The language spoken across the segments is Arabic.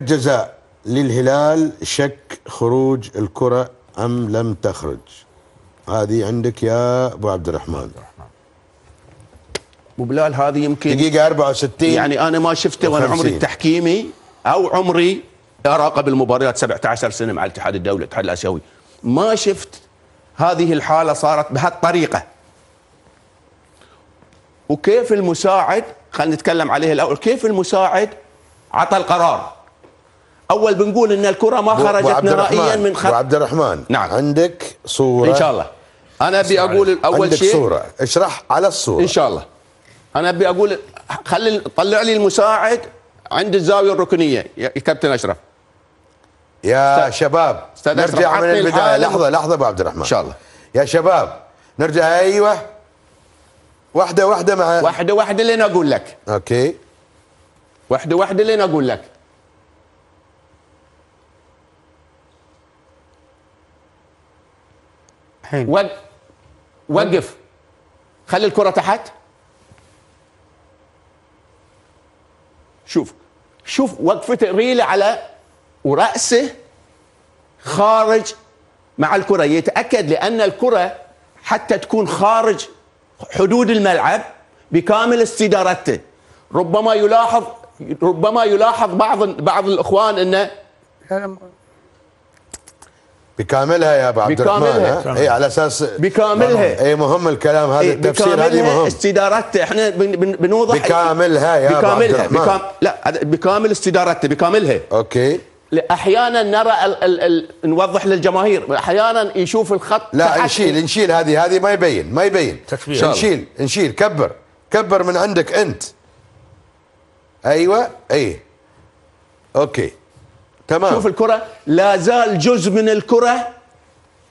جزاء للهلال شك خروج الكرة أم لم تخرج. هذه عندك يا أبو عبد الرحمن. أبو بلال هذه يمكن دقيقة 64 يعني أنا ما شفته وأنا عمري التحكيمي أو عمري أراقب المباريات 17 سنة مع الاتحاد الدولي الاتحاد الآسيوي، ما شفت هذه الحالة صارت بهالطريقة. وكيف المساعد، خلينا نتكلم عليه الأول، كيف المساعد عطى القرار؟ أول بنقول إن الكرة ما خرجت نهائيا من خط. أبو عبد الرحمن نعم عندك صورة؟ إن شاء الله. أنا أبي أقول أول شيء عندك صورة، اشرح على الصورة إن شاء الله. أنا أبي أقول خلي طلع لي المساعد عند الزاوية الركنية يا كابتن أشرف. يا شباب نرجع من البداية. لحظة أبو عبد الرحمن إن شاء الله يا شباب نرجع. أيوة واحدة مع واحدة لين أقول لك. أوكي واحدة لين أقول لك. الحين وقف، خلي الكرة تحت. شوف وقفته ريله على ورأسه خارج مع الكرة، يتأكد لأن الكرة حتى تكون خارج حدود الملعب بكامل استدارته. ربما يلاحظ بعض الإخوان أنه بكاملها يا ابو عبد الرحمن. اي على اساس بكاملها. اي مهم الكلام هذا، التفسير هذه مهم. استدارته احنا بنوضح بكاملها يا ابو عبد الرحمن. لا بكامل استدارته بكاملها. اوكي. احيانا نرى نوضح للجماهير، احيانا يشوف الخط. لا نشيل هذه ما يبين تكبير. نشيل كبر من عندك انت. ايوه اوكي تمام. شوف الكرة لا زال جزء من الكرة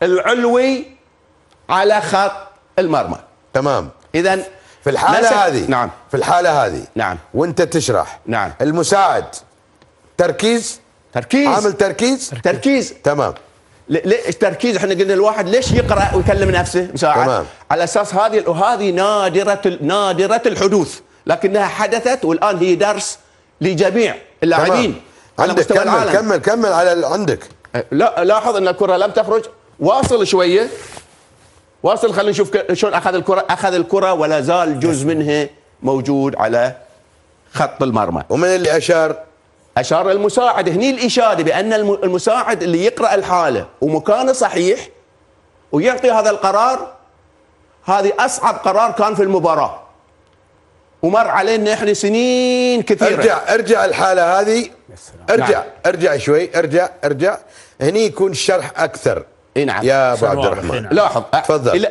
العلوي على خط المرمى. تمام. إذا في الحالة هذه نعم في الحالة هذه نعم وانت تشرح نعم المساعد تركيز عامل تركيز تمام. ليش تركيز؟ احنا قلنا الواحد ليش يقرأ ويكلم نفسه مساعد؟ تمام. على اساس هذه نادرة الحدوث، لكنها حدثت والآن هي درس لجميع اللاعبين على مستوى العالم. كمل على عندك. لا لاحظ ان الكرة لم تخرج. واصل شوية، خلينا نشوف شلون اخذ الكرة ولا زال جزء منها موجود على خط المرمى. ومن اللي اشار المساعد. هني الاشادة بان المساعد اللي يقرأ الحالة ومكانه صحيح ويعطي هذا القرار. هذه اصعب قرار كان في المباراة ومر علينا احنا سنين كثيرة. ارجع الحالة هذه. ارجع شوي. ارجع هني يكون الشرح اكثر. نعم يا ابو عبد الرحمن. لاحظ تفضل.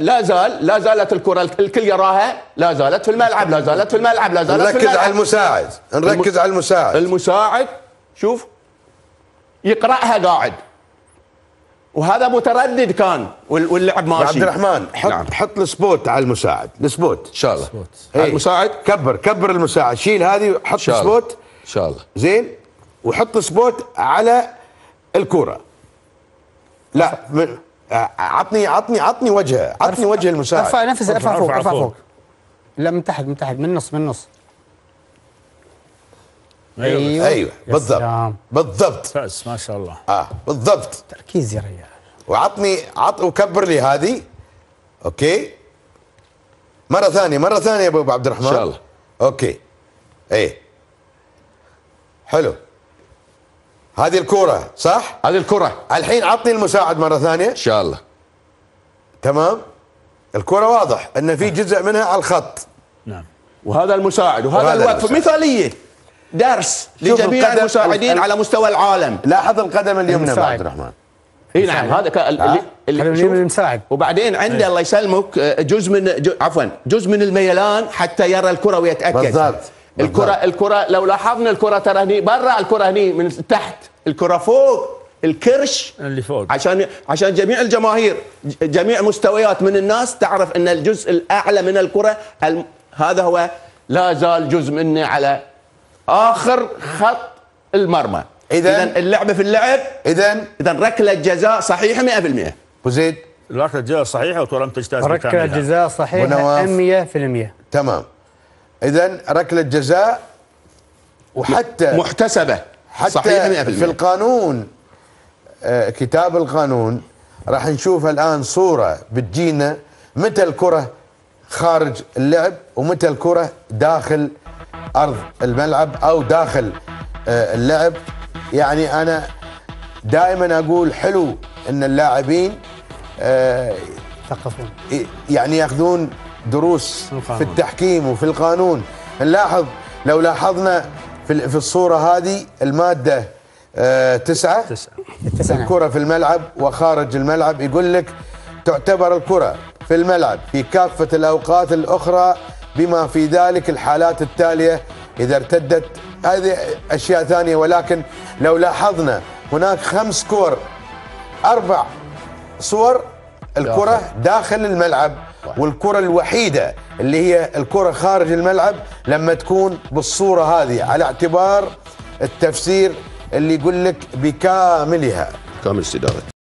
لا زالت الكرة الكل يراها، لا زالت في الملعب. نركز على المساعد. شوف يقرأها قاعد، وهذا متردد كان واللعب ماشي. عبد الرحمن حط السبوت على المساعد. السبوت ان شاء الله. المساعد كبر المساعد. شيل هذه وحط سبوت ان شاء الله. زين. وحط سبوت على الكرة. لا عطني وجهه. عطني وجه المساعد. ارفع نفسه. ارفع فوق. لا من تحت من النص. ايوه بالضبط. فأس ما شاء الله. بالضبط. تركيز يا رجال. وعطني وكبر لي هذه. اوكي. مرة ثانية يا ابو عبد الرحمن. ان شاء الله. اوكي. حلو. هذه الكرة صح؟ هذه الكرة. الحين عطني المساعد مرة ثانية. ان شاء الله. تمام. الكرة واضح ان في جزء منها على الخط. نعم. وهذا المساعد وهذا الوقف مثالية، درس لجميع المساعدين على مستوى العالم. لاحظ القدم اليمنى ابو عبد الرحمن. اي نعم. هذا المساعد. وبعدين عنده الله يسلمك جزء من الميلان حتى يرى الكرة ويتأكد. بالضبط. الكرة لو لاحظنا الكرة ترى هني برا، الكرة هني من تحت، الكرة فوق الكرش اللي فوق، عشان جميع الجماهير جميع مستويات من الناس تعرف ان الجزء الاعلى من الكرة هذا هو لا زال جزء منه على اخر خط المرمى. اذا اللعبة في اللعب. اذا ركلة جزاء صحيحة 100%. ابو زيد ركلة الجزاء صحيحة ولم تجتاز ركلة جزاء صحيحة 100%. تمام. إذن ركلة جزاء وحتى محتسبة حتى صحيحة 100%. في القانون كتاب القانون راح نشوف الآن صورة بتجينا متى الكرة خارج اللعب ومتى الكرة داخل أرض الملعب أو داخل اللعب. يعني أنا دائما أقول حلو أن اللاعبين يثقفون، يعني ياخذون دروس في التحكيم وفي القانون. نلاحظ لو لاحظنا في الصورة هذه المادة 9 الكرة في الملعب وخارج الملعب، يقول لك تعتبر الكرة في الملعب في كافة الأوقات الأخرى بما في ذلك الحالات التالية إذا ارتدت. هذه أشياء ثانية، ولكن لو لاحظنا هناك 5 كور 4 صور الكرة داخل الملعب، والكرة الوحيدة اللي هي الكرة خارج الملعب لما تكون بالصورة هذه، على اعتبار التفسير اللي يقول لك بكاملها. كامل استدارة.